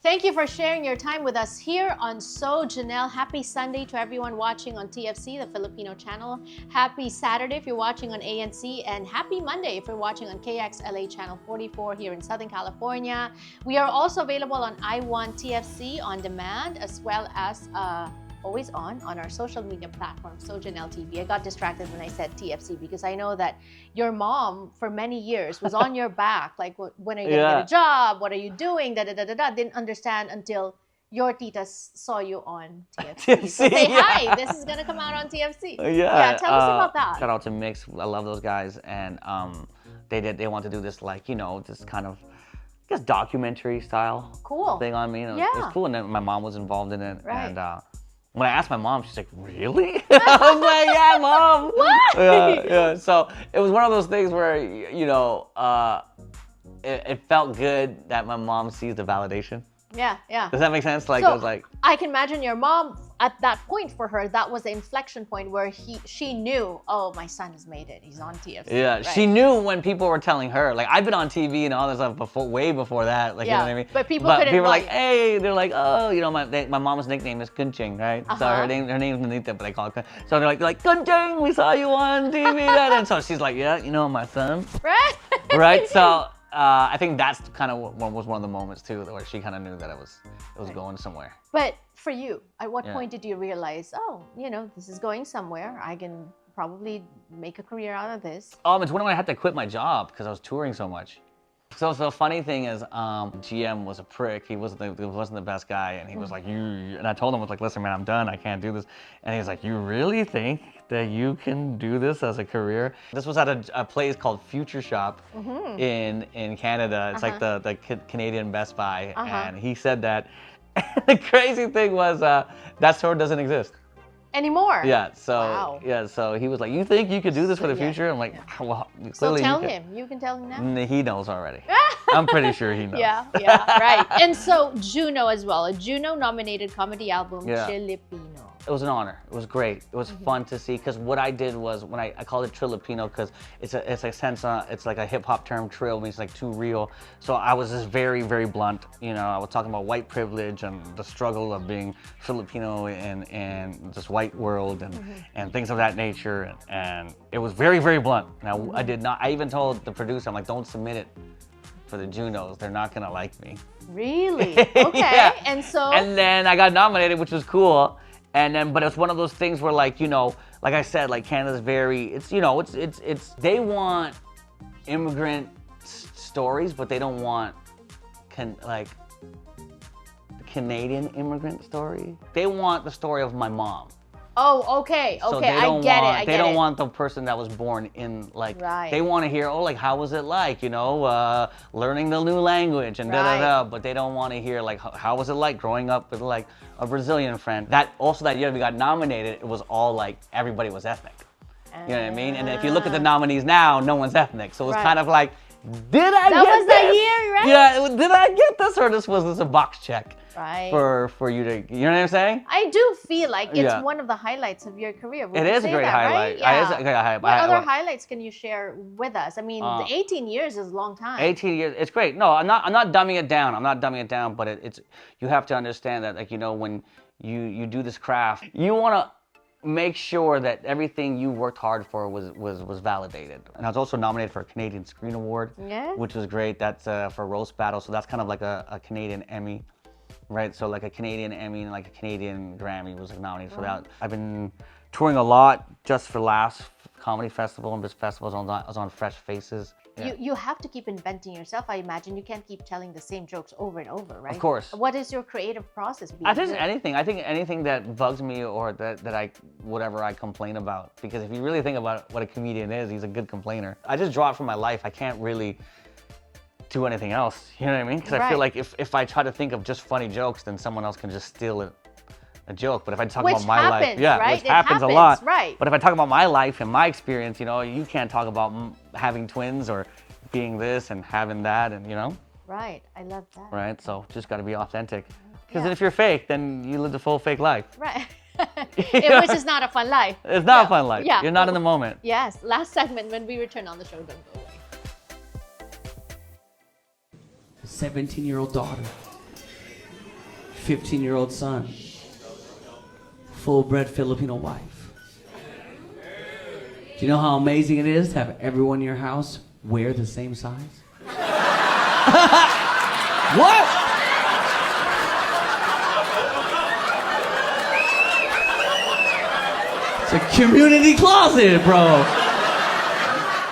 Thank you for sharing your time with us here on So Janelle. Happy Sunday to everyone watching on TFC, the Filipino channel. Happy Saturday if you're watching on ANC, and happy Monday if you're watching on KXLA channel 44 here in Southern California. We are also available on I1 TFC on demand, as well as always on our social media platform, So Janelle TV. I got distracted when I said TFC because I know that your mom for many years was on your back, like, when are you gonna get a job? What are you doing? Didn't understand until your titas saw you on TFC. So say hi. This is gonna come out on TFC. Yeah, tell us about that. Shout out to Mix. I love those guys, and they want to do this, like, this kind of, I guess, documentary style thing on me. It was cool, and then my mom was involved in it, and when I asked my mom, she's like, really? I was like, yeah, Mom. What? Yeah. So it was one of those things where, it felt good that my mom sees the validation. Yeah. Does that make sense? Like, so, it was like, I can imagine your mom, at that point for her, that was the inflection point where she knew, oh, my son has made it. He's on TFC. Yeah, right? She knew when people were telling her. Like, I've been on TV and all this stuff way before that. Like, you know what I mean? But people couldn't. People were like, hey, they're like, oh, my mom's nickname is Kunching, right? So her name's Nanita, but they call it Kun. So they're like, Kunching, we saw you on TV. And so she's like, yeah, my son. Right. Right. So I think that's kind of was one of the moments too, where she kind of knew that it was going somewhere. But for you, at what point did you realize, oh, this is going somewhere. I can probably make a career out of this? It's when I had to quit my job because I was touring so much. So the funny thing is, GM was a prick. He wasn't the best guy, and he was like, and I told him, I was like, listen, man, I'm done. I can't do this. And he was like, you really think that you can do this as a career? This was at a place called Future Shop in Canada. It's like the Canadian Best Buy, and he said that. The crazy thing was that store doesn't exist anymore. Yeah. So so he was like, you think you could do this for the future? I'm like, well, clearly. So tell him. You can tell him now. He knows already. I'm pretty sure he knows. Yeah, right. And so Juno as well, a Juno-nominated comedy album, Filipino. It was an honor. It was great. It was fun to see, because what I did was, when I called it Trilipino, because it's a sense, it's like a hip hop term. Trill means like too real. So I was just very, very blunt. I was talking about white privilege and the struggle of being Filipino in this white world and things of that nature. And it was very, very blunt. Now I even told the producer, I'm like, don't submit it for the Junos. They're not gonna like me. Really? Okay. And then I got nominated, which was cool. And then, but it's one of those things where, like, like I said, like, Canada's very, they want immigrant stories, but they don't want the Canadian immigrant story. They want the story of my mom. Oh, okay. So I get it. They don't want the person that was born in, like, they want to hear, how was it like, learning the new language and but they don't want to hear, like, how was it like growing up with, like, a Brazilian friend. That year we got nominated, it was all like, everybody was ethnic. You know what I mean? And if you look at the nominees now, no one's ethnic. So it was kind of like, did I get this? That was the year, right? Yeah, did I get this, or was this a box check? Right. For you to, you know what I'm saying? I do feel like it's one of the highlights of your career. It is a great highlight. Right? It is a great highlight. What other highlights can you share with us? I mean, the 18 years is a long time. 18 years, it's great. No, I'm not dumbing it down. I'm not dumbing it down, but it's you have to understand that, like, when you do this craft, you want to make sure that everything you worked hard for was validated. And I was also nominated for a Canadian Screen Award, which was great. That's for Roast Battle, so that's kind of like a Canadian Emmy, right? So like a Canadian Emmy and like a Canadian Grammy was nominated for that. I've been touring a lot just for last comedy festival and this festival. I was on Fresh Faces. Yeah. You have to keep inventing yourself, I imagine. You can't keep telling the same jokes over and over, right? Of course. What is your creative process? I think anything that bugs me or that whatever I complain about. Because if you really think about what a comedian is, he's a good complainer. I just draw it from my life. I can't really do anything else. You know what I mean? Because I feel like if I try to think of just funny jokes, then someone else can just steal it. A joke, but if I talk about my life, right? Which happens a lot, right? But if I talk about my life and my experience, you can't talk about having twins or being this and having that, and Right, I love that. Right, so just got to be authentic. Because if you're fake, then you live the full fake life. Right. Which is not a fun life. It's not a fun life. Yeah. You're not in the moment. Yes. Last segment, when we return on the show, don't go away. 17-year-old daughter. 15-year-old son, full-bred Filipino wife. Do you know how amazing it is to have everyone in your house wear the same size? What? It's a community closet, bro.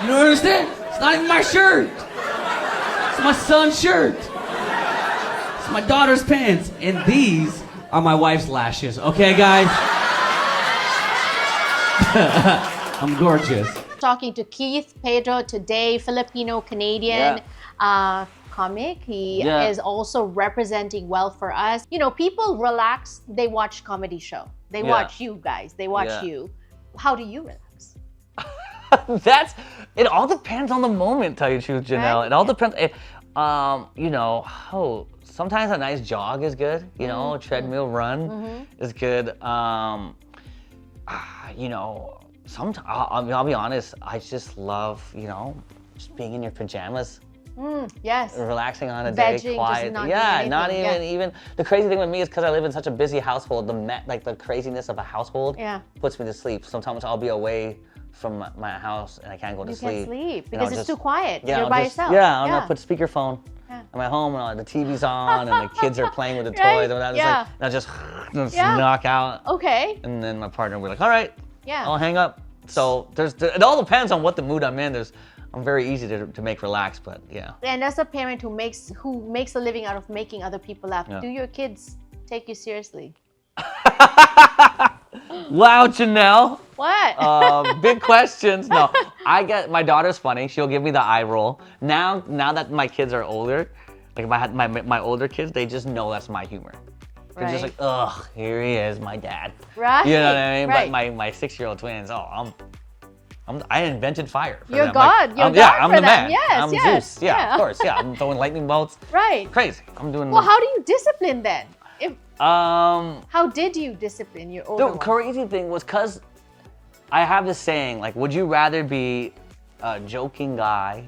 You don't understand? It's not even my shirt. It's my son's shirt. It's my daughter's pants. And these are my wife's lashes. Okay, guys? I'm gorgeous. Talking to Keith, Pedro today, Filipino-Canadian comic. He is also representing well for us. You know, people relax, they watch comedy show. They watch you guys. They watch you. How do you relax? It all depends on the moment, tell you the truth, Janelle. Right? It all depends. You know, sometimes a nice jog is good. You know, a treadmill run is good. You know, sometimes I'll be honest. I just love, you know, just being in your pajamas. Yes. Relaxing on a day, quiet. Not not even. The crazy thing with me is because I live in such a busy household. The craziness of a household puts me to sleep. Sometimes I'll be away from my house and I can't go to sleep. You can't sleep because it's too quiet. Yeah, You're by yourself. Yeah, I'm gonna put speakerphone. I'm at home and the TV's on and the kids are playing with the toys and whatnot. Yeah. And I just knock out. Okay. And then my partner will be like, all right, yeah, I'll hang up. So it all depends on what the mood I'm in. I'm very easy to make relax, but yeah. And as a parent who makes a living out of making other people laugh, do your kids take you seriously? Wow, Janelle. What? Big questions. No, my daughter's funny. She'll give me the eye roll. Now that my kids are older, like my older kids, they just know that's my humor. They're just like, ugh, here he is, my dad. Right. You know what I mean? Right. But my 6-year-old twins, I invented fire for You're them. God. Like, You're God I'm for the them. man. Yes, I'm yes. Zeus. Yeah, of course. Yeah, I'm throwing lightning bolts. Right. Crazy. I'm doing. Well, how do you discipline then? How did you discipline your older The crazy thing was because I have this saying, like, would you rather be a joking guy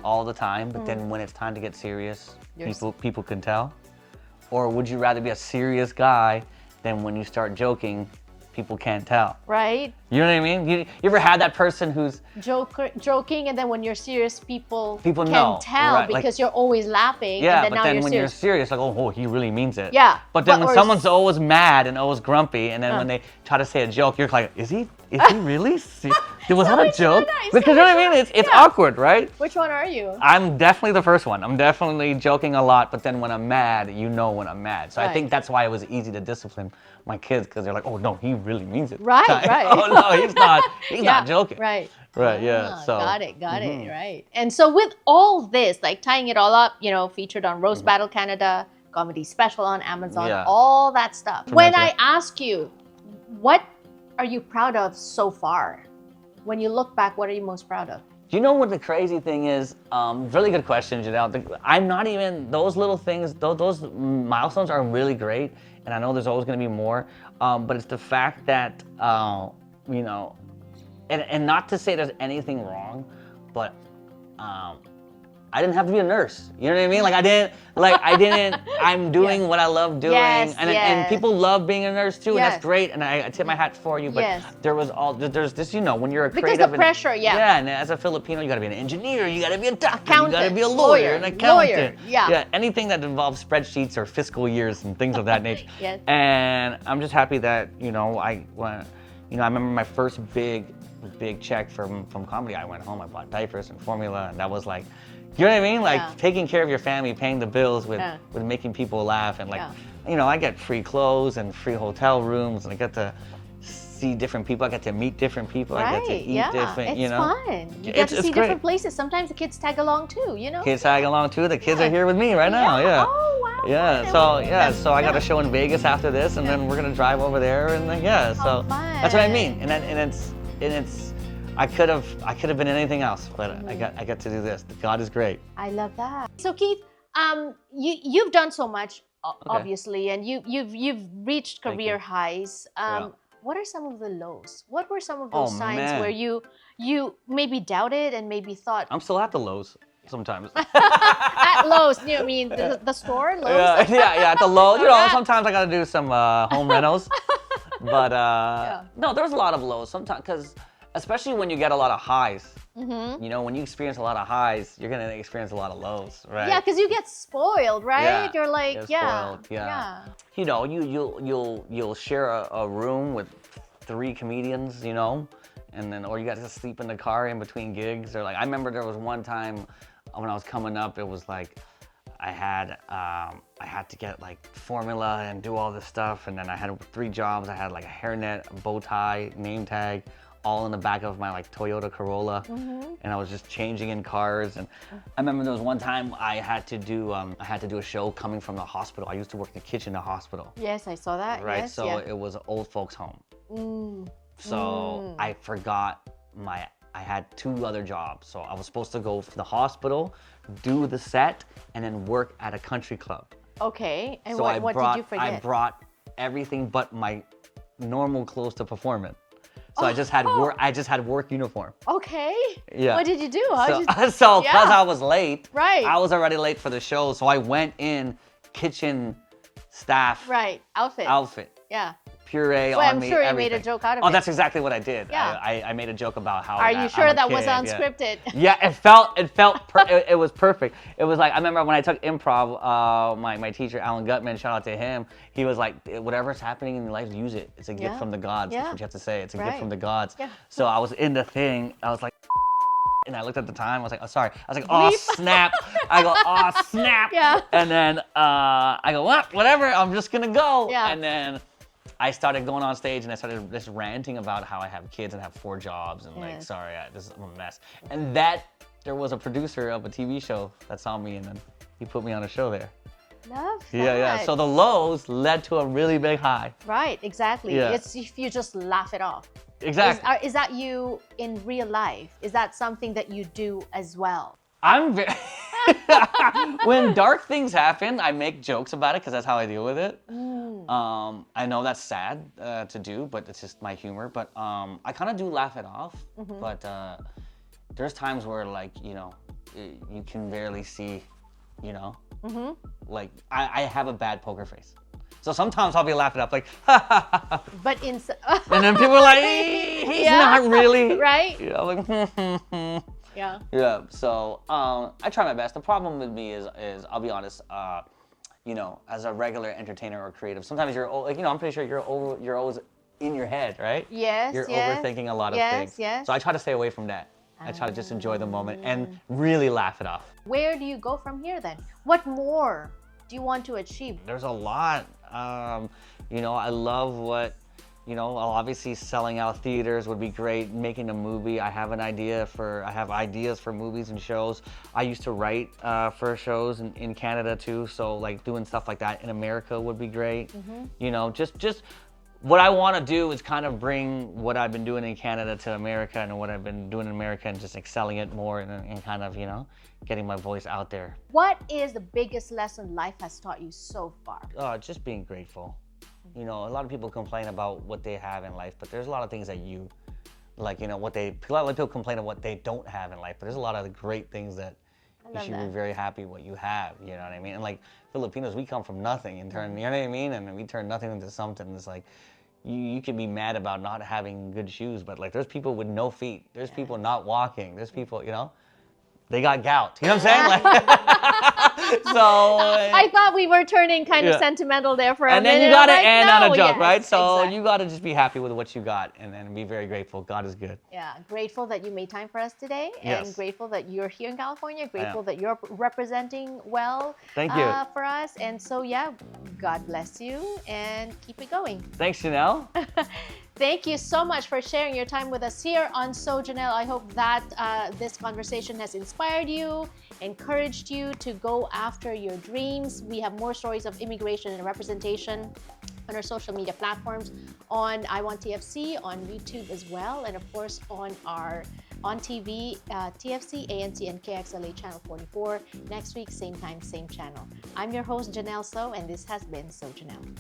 all the time, but then when it's time to get serious, people can tell? Or would you rather be a serious guy than when you start joking, people can't tell? Right. You know what I mean? You ever had that person who's joking, and then when you're serious, people know, can tell right, because you're always laughing. Yeah, and but then when you're serious, like, oh, he really means it. Yeah. But then when someone's always mad and always grumpy, and then when they try to say a joke, you're like, is he really? Was that a joke? Because you know what I mean? It's awkward, right? Which one are you? I'm definitely the first one. I'm definitely joking a lot, but then when I'm mad, you know when I'm mad. So I think that's why it was easy to discipline my kids, because they're like, oh no, he really means it. Right, right. Oh no, he's not. He's not joking. Right. Right, yeah. So got it, right. And so with all this, like tying it all up, you know, featured on Roast Battle Canada, comedy special on Amazon, all that stuff. When I ask you, what are you proud of so far? When you look back, what are you most proud of? Do you know what the crazy thing is? Really good question, Janelle. I'm not even, those little things, those milestones are really great, and I know there's always going to be more, but it's the fact that, you know, and not to say there's anything wrong, but I didn't have to be a nurse. You know what I mean? I'm doing what I love doing. And people love being a nurse too, and that's great. And I tip my hat for you, but there's this, you know, when you're a creative. Because the pressure, Yeah, and as a Filipino, you gotta be an engineer, you gotta be a doctor, you gotta be a lawyer, an accountant. Yeah, anything that involves spreadsheets or fiscal years and things of that nature. Yes. And I'm just happy that, you know, I remember my first big check from comedy. I went home, I bought diapers and formula, and that was like, you know what I mean? Like taking care of your family, paying the bills with making people laugh, and you know, I get free clothes and free hotel rooms, and I get to see different people. I get to meet different people. I get to eat different, you know. It's fun. You get to see different places. Sometimes the kids tag along too, you know. Kids tag along too. The kids are here with me right now. Yeah. Oh wow. Yeah. So I got a show in Vegas after this, and then we're gonna drive over there, and then so that's what I mean. And it's. I could have been anything else, but I got to do this. God is great. I love that. So Keith, you've done so much, obviously, and you've reached career highs. What are some of the lows? What were some of those signs where you maybe doubted and maybe thought? I'm still at the lows sometimes. At Lowe's, you mean the store, Lowe's? Yeah, at the Lowe's. You know, Alright. sometimes I gotta do some home rentals. But no, there's a lot of lows sometimes, because especially when you get a lot of highs. You know, when you experience a lot of highs, you're gonna experience a lot of lows, right? Yeah, because you get spoiled, right? Yeah, You're like, get spoiled, yeah. You know, you'll share a room with 3 comedians, you know, and then or you got to sleep in the car in between gigs. Or like I remember there was one time when I was coming up, it was like I had to get like formula and do all this stuff, and then I had 3 jobs. I had like a hairnet, a bow tie, name tag, all in the back of my like Toyota Corolla, and I was just changing in cars. And I remember there was one time I had to do a show coming from the hospital. I used to work in the kitchen in the hospital. Yes, I saw that. Right, yes, so it was an old folks home. So I forgot I had 2 other jobs. So I was supposed to go to the hospital, do the set, and then work at a country club. Okay, and So what did you forget? I brought everything but my normal clothes to perform in. So I just had work uniform. Okay. Yeah. What did you do? So because I was late, Right. I was already late for the show, so I went in kitchen staff Right. Outfit. Yeah. puree Well, on I'm me. sure you everything. made a joke out of Oh, it. that's exactly what I did. Yeah. I made a joke about how. Are you sure I'm a that was kid, yeah. unscripted? Yeah, it was perfect. It was like I remember when I took improv. My teacher Alan Gutman, shout out to him. He was like, whatever's happening in your life, use it. It's a gift Yeah. from the gods. Yeah. That's what you have to say. It's a gift Right. from the gods. Yeah. So I was in the thing. I was like. And I looked at the time. I was like, "Oh, sorry." I was like, "Oh, snap!" I go, "Oh, snap!" Yeah. And then I go, "What? Whatever. I'm just gonna go." Yeah. And then I started going on stage and I started just ranting about how I have kids and have 4 jobs and like, Yes. sorry, I'm a mess. And there was a producer of a TV show that saw me and then he put me on a show there. Love that. Yeah. So the lows led to a really big high. Right, exactly. Yeah. It's if you just laugh it off. Exactly. Is that you in real life? Is that something that you do as well? I'm very. When dark things happen, I make jokes about it because that's how I deal with it. I know that's sad to do, but it's just my humor. But I kind of do laugh it off. But there's times where, like, you know, you can barely see, you know, like I have a bad poker face. So sometimes I'll be laughing up like, But and then people are like, he's Yeah. not really. Right? You know, like, Yeah. Yeah, so I try my best. The problem with me is I'll be honest, you know, as a regular entertainer or creative, sometimes you're like, you know, I'm pretty sure you're always in your head, right? Yes, You're yes. overthinking a lot of Yes, things. yes. So I try to stay away from that. I try to just enjoy the moment and really laugh it off. Where do you go from here then? What more do you want to achieve? There's a lot. You know, I love what, you know, obviously selling out theaters would be great. Making a movie, I have ideas for movies and shows. I used to write for shows in Canada too, so like doing stuff like that in America would be great. You know, just what I want to do is kind of bring what I've been doing in Canada to America and what I've been doing in America and just excelling it more and kind of, you know, getting my voice out there. What is the biggest lesson life has taught you so far? Just being grateful. You know, a lot of people complain about what they have in life, but there's a lot of things that you, like, you know, a lot of people complain about what they don't have in life, but there's a lot of great things that you should be very happy what you have, you know what I mean? And like Filipinos, we come from nothing and turn, you know what I mean? And we turn nothing into something. It's like, you can be mad about not having good shoes, but like there's people with no feet. There's people not walking. There's people, you know, they got gout. You know what I'm saying? Like, so I thought we were turning kind of sentimental there for a minute. and then you gotta I'm like, end no, on a joke, yes, right? So exactly. you gotta just be happy with what you got and then be very grateful. God is good. Yeah, grateful that you made time for us today, and Yes. grateful that you're here in California. Grateful that you're representing well Thank you. for us. And so, yeah, God bless you and keep it going. Thanks, Janelle. Thank you so much for sharing your time with us here on So Janelle. I hope that this conversation has inspired you, encouraged you to go after your dreams. We have more stories of immigration and representation on our social media platforms, on I Want TFC, on YouTube as well, and of course on TV, TFC, ANC, and KXLA Channel 44. Next week, same time, same channel. I'm your host, Janelle So, and this has been So Janelle.